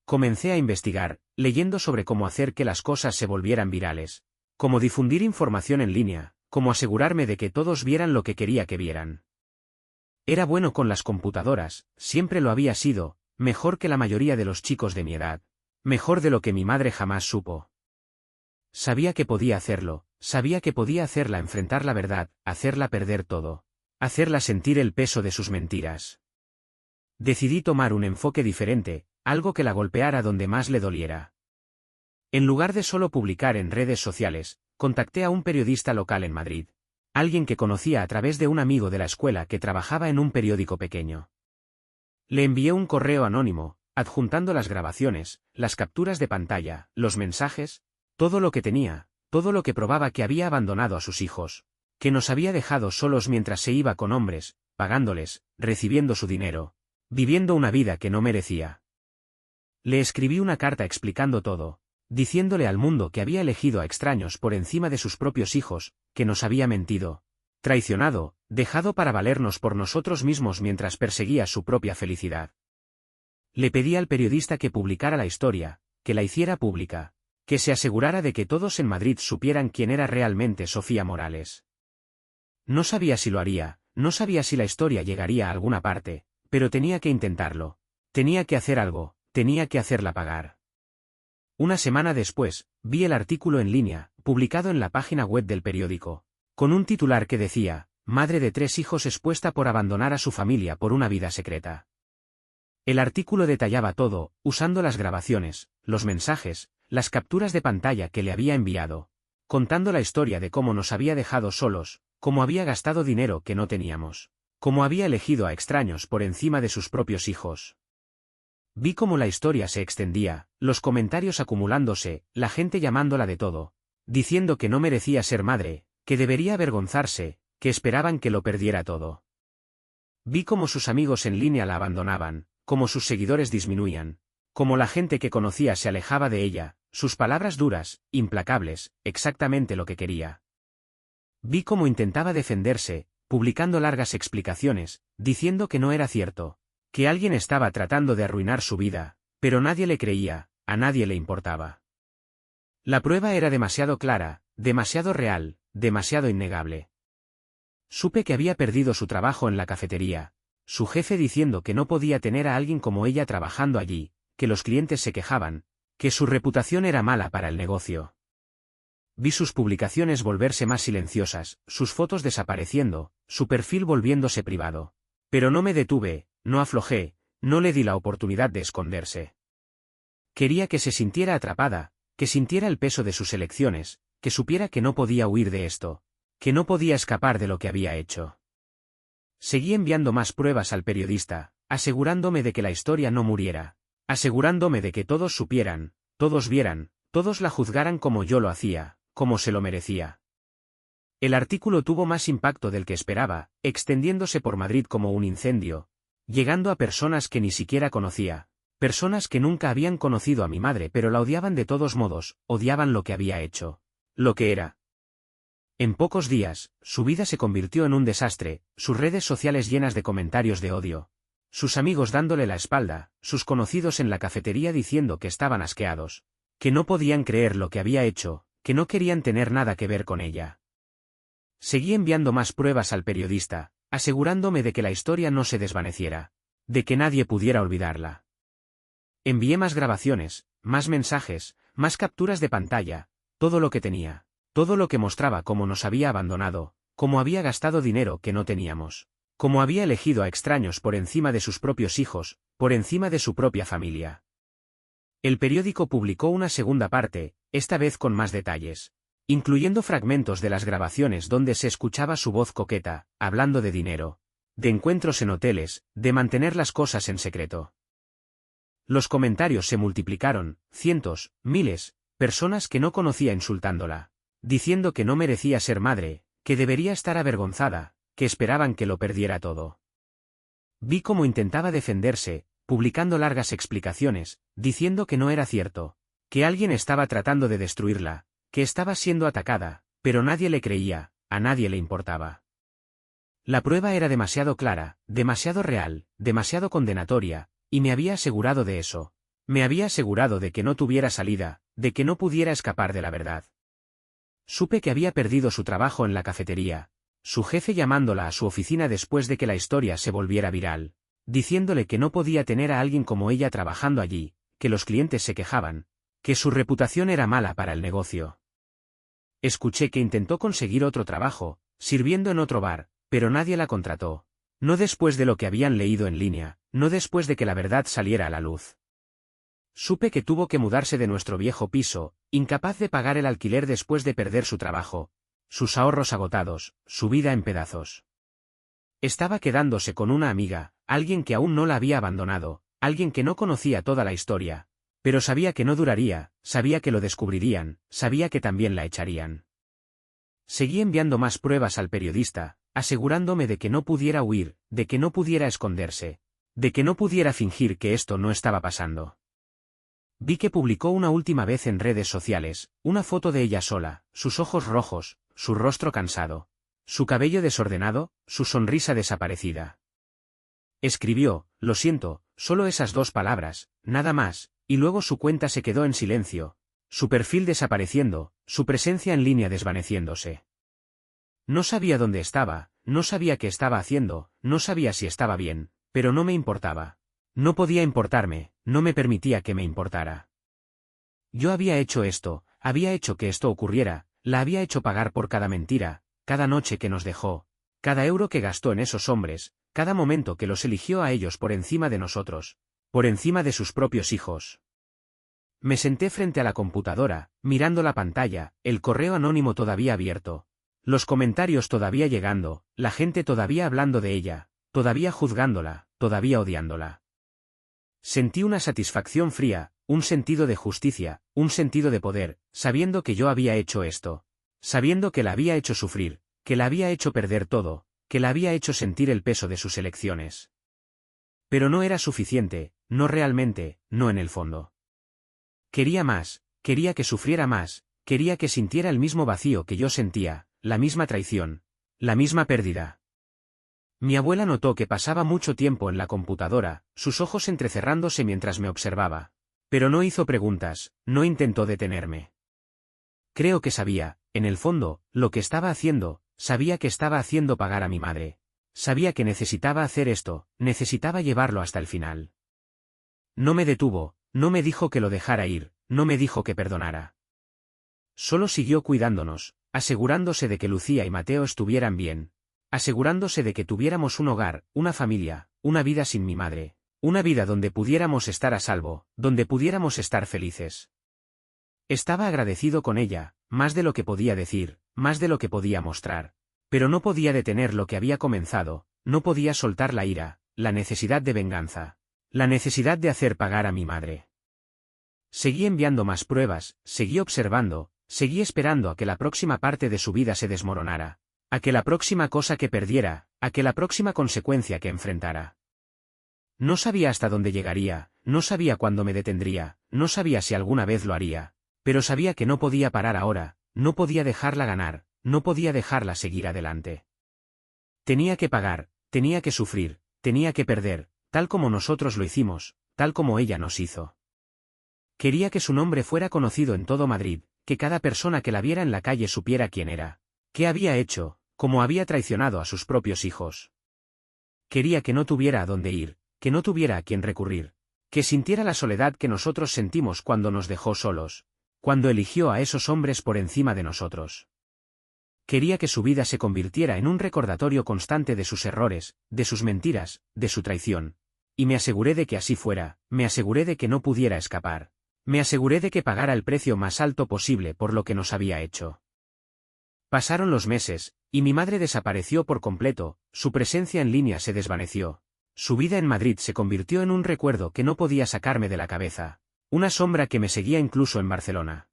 Comencé a investigar, leyendo sobre cómo hacer que las cosas se volvieran virales, cómo difundir información en línea, cómo asegurarme de que todos vieran lo que quería que vieran. Era bueno con las computadoras, siempre lo había sido, mejor que la mayoría de los chicos de mi edad, mejor de lo que mi madre jamás supo. Sabía que podía hacerlo, sabía que podía hacerla enfrentar la verdad, hacerla perder todo, hacerla sentir el peso de sus mentiras. Decidí tomar un enfoque diferente, algo que la golpeara donde más le doliera. En lugar de solo publicar en redes sociales, contacté a un periodista local en Madrid, alguien que conocía a través de un amigo de la escuela que trabajaba en un periódico pequeño. Le envié un correo anónimo, adjuntando las grabaciones, las capturas de pantalla, los mensajes, todo lo que tenía, todo lo que probaba que había abandonado a sus hijos, que nos había dejado solos mientras se iba con hombres, pagándoles, recibiendo su dinero, viviendo una vida que no merecía. Le escribí una carta explicando todo, diciéndole al mundo que había elegido a extraños por encima de sus propios hijos, que nos había mentido, traicionado, dejado para valernos por nosotros mismos mientras perseguía su propia felicidad. Le pedí al periodista que publicara la historia, que la hiciera pública, que se asegurara de que todos en Madrid supieran quién era realmente Sofía Morales. No sabía si lo haría, no sabía si la historia llegaría a alguna parte, pero tenía que intentarlo, tenía que hacer algo, tenía que hacerla pagar. Una semana después, vi el artículo en línea, publicado en la página web del periódico, con un titular que decía, madre de 3 hijos expuesta por abandonar a su familia por una vida secreta. El artículo detallaba todo, usando las grabaciones, los mensajes, las capturas de pantalla que le había enviado, contando la historia de cómo nos había dejado solos, cómo había gastado dinero que no teníamos, cómo había elegido a extraños por encima de sus propios hijos. Vi cómo la historia se extendía, los comentarios acumulándose, la gente llamándola de todo, diciendo que no merecía ser madre, que debería avergonzarse, que esperaban que lo perdiera todo. Vi cómo sus amigos en línea la abandonaban, cómo sus seguidores disminuían, cómo la gente que conocía se alejaba de ella, sus palabras duras, implacables, exactamente lo que quería. Vi cómo intentaba defenderse, publicando largas explicaciones, diciendo que no era cierto, que alguien estaba tratando de arruinar su vida, pero nadie le creía, a nadie le importaba. La prueba era demasiado clara, demasiado real, demasiado innegable. Supe que había perdido su trabajo en la cafetería, su jefe diciendo que no podía tener a alguien como ella trabajando allí, que los clientes se quejaban, que su reputación era mala para el negocio. Vi sus publicaciones volverse más silenciosas, sus fotos desapareciendo, su perfil volviéndose privado. Pero no me detuve, no aflojé, no le di la oportunidad de esconderse. Quería que se sintiera atrapada, que sintiera el peso de sus elecciones, que supiera que no podía huir de esto, que no podía escapar de lo que había hecho. Seguí enviando más pruebas al periodista, asegurándome de que la historia no muriera, asegurándome de que todos supieran, todos vieran, todos la juzgaran como yo lo hacía, como se lo merecía. El artículo tuvo más impacto del que esperaba, extendiéndose por Madrid como un incendio, llegando a personas que ni siquiera conocía, personas que nunca habían conocido a mi madre pero la odiaban de todos modos, odiaban lo que había hecho, lo que era. En pocos días, su vida se convirtió en un desastre, sus redes sociales llenas de comentarios de odio, sus amigos dándole la espalda, sus conocidos en la cafetería diciendo que estaban asqueados, que no podían creer lo que había hecho, que no querían tener nada que ver con ella. Seguí enviando más pruebas al periodista, asegurándome de que la historia no se desvaneciera, de que nadie pudiera olvidarla. Envié más grabaciones, más mensajes, más capturas de pantalla, todo lo que tenía, todo lo que mostraba cómo nos había abandonado, cómo había gastado dinero que no teníamos, cómo había elegido a extraños por encima de sus propios hijos, por encima de su propia familia. El periódico publicó una segunda parte, esta vez con más detalles, incluyendo fragmentos de las grabaciones donde se escuchaba su voz coqueta, hablando de dinero, de encuentros en hoteles, de mantener las cosas en secreto. Los comentarios se multiplicaron, cientos, miles, personas que no conocía insultándola, diciendo que no merecía ser madre, que debería estar avergonzada, que esperaban que lo perdiera todo. Vi cómo intentaba defenderse, publicando largas explicaciones, diciendo que no era cierto, que alguien estaba tratando de destruirla, que estaba siendo atacada, pero nadie le creía, a nadie le importaba. La prueba era demasiado clara, demasiado real, demasiado condenatoria, y me había asegurado de eso. Me había asegurado de que no tuviera salida, de que no pudiera escapar de la verdad. Supe que había perdido su trabajo en la cafetería, su jefe llamándola a su oficina después de que la historia se volviera viral, diciéndole que no podía tener a alguien como ella trabajando allí, que los clientes se quejaban, que su reputación era mala para el negocio. Escuché que intentó conseguir otro trabajo, sirviendo en otro bar, pero nadie la contrató. No después de lo que habían leído en línea, no después de que la verdad saliera a la luz. Supe que tuvo que mudarse de nuestro viejo piso, incapaz de pagar el alquiler después de perder su trabajo, sus ahorros agotados, su vida en pedazos. Estaba quedándose con una amiga, alguien que aún no la había abandonado, alguien que no conocía toda la historia, pero sabía que no duraría, sabía que lo descubrirían, sabía que también la echarían. Seguí enviando más pruebas al periodista, asegurándome de que no pudiera huir, de que no pudiera esconderse, de que no pudiera fingir que esto no estaba pasando. Vi que publicó una última vez en redes sociales, una foto de ella sola, sus ojos rojos, su rostro cansado, su cabello desordenado, su sonrisa desaparecida. Escribió, lo siento, solo esas 2 palabras, nada más, y luego su cuenta se quedó en silencio, su perfil desapareciendo, su presencia en línea desvaneciéndose. No sabía dónde estaba, no sabía qué estaba haciendo, no sabía si estaba bien, pero no me importaba. No podía importarme, no me permitía que me importara. Yo había hecho esto, había hecho que esto ocurriera, la había hecho pagar por cada mentira, cada noche que nos dejó, cada euro que gastó en esos hombres, cada momento que los eligió a ellos por encima de nosotros, por encima de sus propios hijos. Me senté frente a la computadora, mirando la pantalla, el correo anónimo todavía abierto, los comentarios todavía llegando, la gente todavía hablando de ella, todavía juzgándola, todavía odiándola. Sentí una satisfacción fría, un sentido de justicia, un sentido de poder, sabiendo que yo había hecho esto, sabiendo que la había hecho sufrir, que la había hecho perder todo, que la había hecho sentir el peso de sus elecciones. Pero no era suficiente, no realmente, no en el fondo. Quería más, quería que sufriera más, quería que sintiera el mismo vacío que yo sentía, la misma traición, la misma pérdida. Mi abuela notó que pasaba mucho tiempo en la computadora, sus ojos entrecerrándose mientras me observaba. Pero no hizo preguntas, no intentó detenerme. Creo que sabía, en el fondo, lo que estaba haciendo, sabía que estaba haciendo pagar a mi madre. Sabía que necesitaba hacer esto, necesitaba llevarlo hasta el final. No me detuvo, no me dijo que lo dejara ir, no me dijo que perdonara. Solo siguió cuidándonos, asegurándose de que Lucía y Mateo estuvieran bien, asegurándose de que tuviéramos un hogar, una familia, una vida sin mi madre, una vida donde pudiéramos estar a salvo, donde pudiéramos estar felices. Estaba agradecido con ella, más de lo que podía decir, más de lo que podía mostrar, pero no podía detener lo que había comenzado, no podía soltar la ira, la necesidad de venganza. La necesidad de hacer pagar a mi madre. Seguí enviando más pruebas, seguí observando, seguí esperando a que la próxima parte de su vida se desmoronara, a que la próxima cosa que perdiera, a que la próxima consecuencia que enfrentara. No sabía hasta dónde llegaría, no sabía cuándo me detendría, no sabía si alguna vez lo haría, pero sabía que no podía parar ahora, no podía dejarla ganar, no podía dejarla seguir adelante. Tenía que pagar, tenía que sufrir, tenía que perder, tal como nosotros lo hicimos, tal como ella nos hizo. Quería que su nombre fuera conocido en todo Madrid, que cada persona que la viera en la calle supiera quién era, qué había hecho, cómo había traicionado a sus propios hijos. Quería que no tuviera a dónde ir, que no tuviera a quién recurrir, que sintiera la soledad que nosotros sentimos cuando nos dejó solos, cuando eligió a esos hombres por encima de nosotros. Quería que su vida se convirtiera en un recordatorio constante de sus errores, de sus mentiras, de su traición. Y me aseguré de que así fuera, me aseguré de que no pudiera escapar. Me aseguré de que pagara el precio más alto posible por lo que nos había hecho. Pasaron los meses, y mi madre desapareció por completo, su presencia en línea se desvaneció. Su vida en Madrid se convirtió en un recuerdo que no podía sacarme de la cabeza, una sombra que me seguía incluso en Barcelona.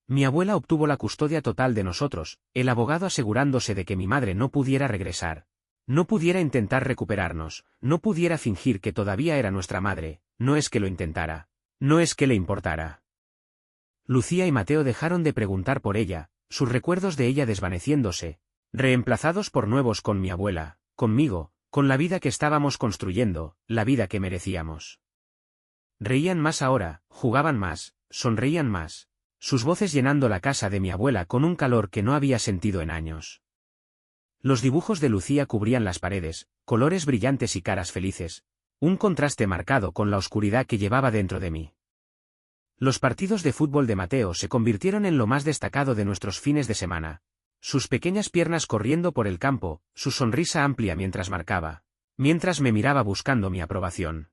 Mi abuela obtuvo la custodia total de nosotros, el abogado asegurándose de que mi madre no pudiera regresar, no pudiera intentar recuperarnos, no pudiera fingir que todavía era nuestra madre, no es que lo intentara, no es que le importara. Lucía y Mateo dejaron de preguntar por ella, sus recuerdos de ella desvaneciéndose, reemplazados por nuevos con mi abuela, conmigo, con la vida que estábamos construyendo, la vida que merecíamos. Reían más ahora, jugaban más, sonreían más, sus voces llenando la casa de mi abuela con un calor que no había sentido en años. Los dibujos de Lucía cubrían las paredes, colores brillantes y caras felices, un contraste marcado con la oscuridad que llevaba dentro de mí. Los partidos de fútbol de Mateo se convirtieron en lo más destacado de nuestros fines de semana. Sus pequeñas piernas corriendo por el campo, su sonrisa amplia mientras marcaba, mientras me miraba buscando mi aprobación.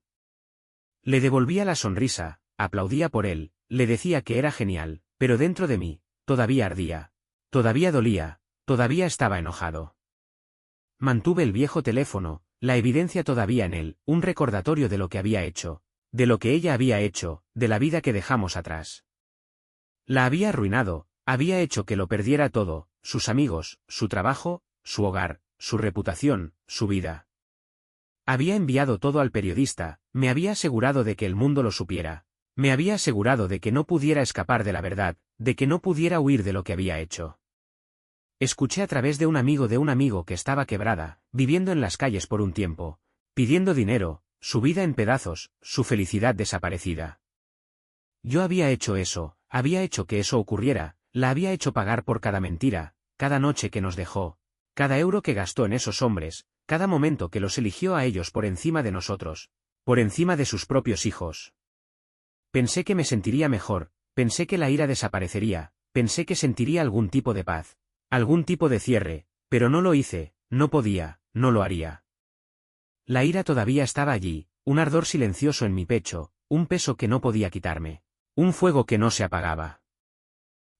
Le devolvía la sonrisa, aplaudía por él, le decía que era genial, pero dentro de mí, todavía ardía, todavía dolía, todavía estaba enojado. Mantuve el viejo teléfono, la evidencia todavía en él, un recordatorio de lo que había hecho, de lo que ella había hecho, de la vida que dejamos atrás. La había arruinado, había hecho que lo perdiera todo, sus amigos, su trabajo, su hogar, su reputación, su vida. Había enviado todo al periodista, me había asegurado de que el mundo lo supiera, me había asegurado de que no pudiera escapar de la verdad, de que no pudiera huir de lo que había hecho. Escuché a través de un amigo que estaba quebrada, viviendo en las calles por un tiempo, pidiendo dinero, su vida en pedazos, su felicidad desaparecida. Yo había hecho eso, había hecho que eso ocurriera, la había hecho pagar por cada mentira, cada noche que nos dejó, cada euro que gastó en esos hombres, cada momento que los eligió a ellos por encima de nosotros, por encima de sus propios hijos. Pensé que me sentiría mejor, pensé que la ira desaparecería, pensé que sentiría algún tipo de paz, algún tipo de cierre, pero no lo hice, no podía, no lo haría. La ira todavía estaba allí, un ardor silencioso en mi pecho, un peso que no podía quitarme, un fuego que no se apagaba.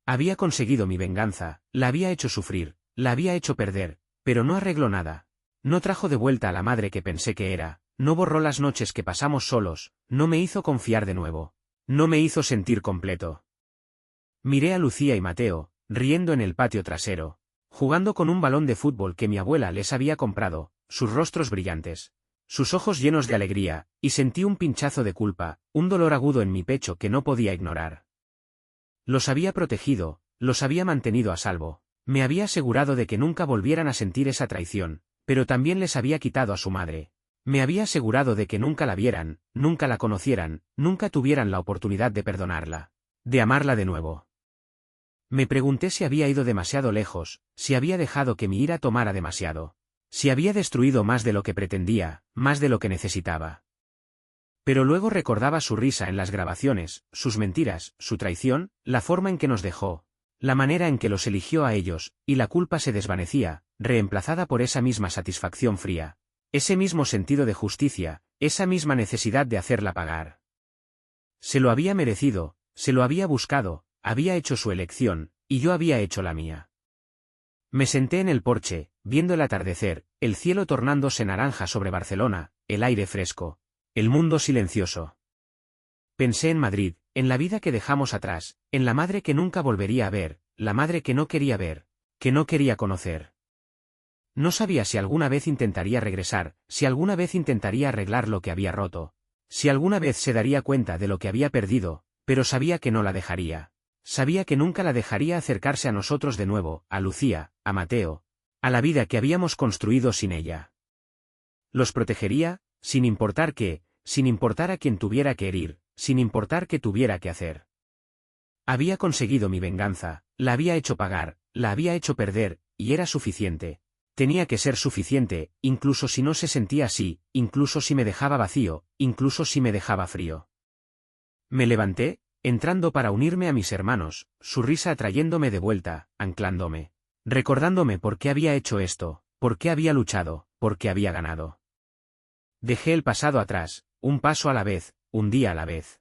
Había conseguido mi venganza, la había hecho sufrir, la había hecho perder, pero no arregló nada. No trajo de vuelta a la madre que pensé que era, no borró las noches que pasamos solos, no me hizo confiar de nuevo, no me hizo sentir completo. Miré a Lucía y Mateo, riendo en el patio trasero, jugando con un balón de fútbol que mi abuela les había comprado, sus rostros brillantes, sus ojos llenos de alegría, y sentí un pinchazo de culpa, un dolor agudo en mi pecho que no podía ignorar. Los había protegido, los había mantenido a salvo, me había asegurado de que nunca volvieran a sentir esa traición, pero también les había quitado a su madre. Me había asegurado de que nunca la vieran, nunca la conocieran, nunca tuvieran la oportunidad de perdonarla, de amarla de nuevo. Me pregunté si había ido demasiado lejos, si había dejado que mi ira tomara demasiado, si había destruido más de lo que pretendía, más de lo que necesitaba. Pero luego recordaba su risa en las grabaciones, sus mentiras, su traición, la forma en que nos dejó, la manera en que los eligió a ellos, y la culpa se desvanecía, reemplazada por esa misma satisfacción fría, ese mismo sentido de justicia, esa misma necesidad de hacerla pagar. Se lo había merecido, se lo había buscado, había hecho su elección, y yo había hecho la mía. Me senté en el porche, viendo el atardecer, el cielo tornándose naranja sobre Barcelona, el aire fresco, El mundo silencioso. Pensé en Madrid, en la vida que dejamos atrás, en la madre que nunca volvería a ver, la madre que no quería ver, que no quería conocer. No sabía si alguna vez intentaría regresar, si alguna vez intentaría arreglar lo que había roto, si alguna vez se daría cuenta de lo que había perdido, pero sabía que no la dejaría. Sabía que nunca la dejaría acercarse a nosotros de nuevo, a Lucía, a Mateo, a la vida que habíamos construido sin ella. Los protegería, sin importar qué, sin importar a quien tuviera que herir, sin importar qué tuviera que hacer. Había conseguido mi venganza, la había hecho pagar, la había hecho perder, y era suficiente. Tenía que ser suficiente, incluso si no se sentía así, incluso si me dejaba vacío, incluso si me dejaba frío. Me levanté, entrando para unirme a mis hermanos, su risa atrayéndome de vuelta, anclándome. Recordándome por qué había hecho esto, por qué había luchado, por qué había ganado. Dejé el pasado atrás, un paso a la vez, un día a la vez.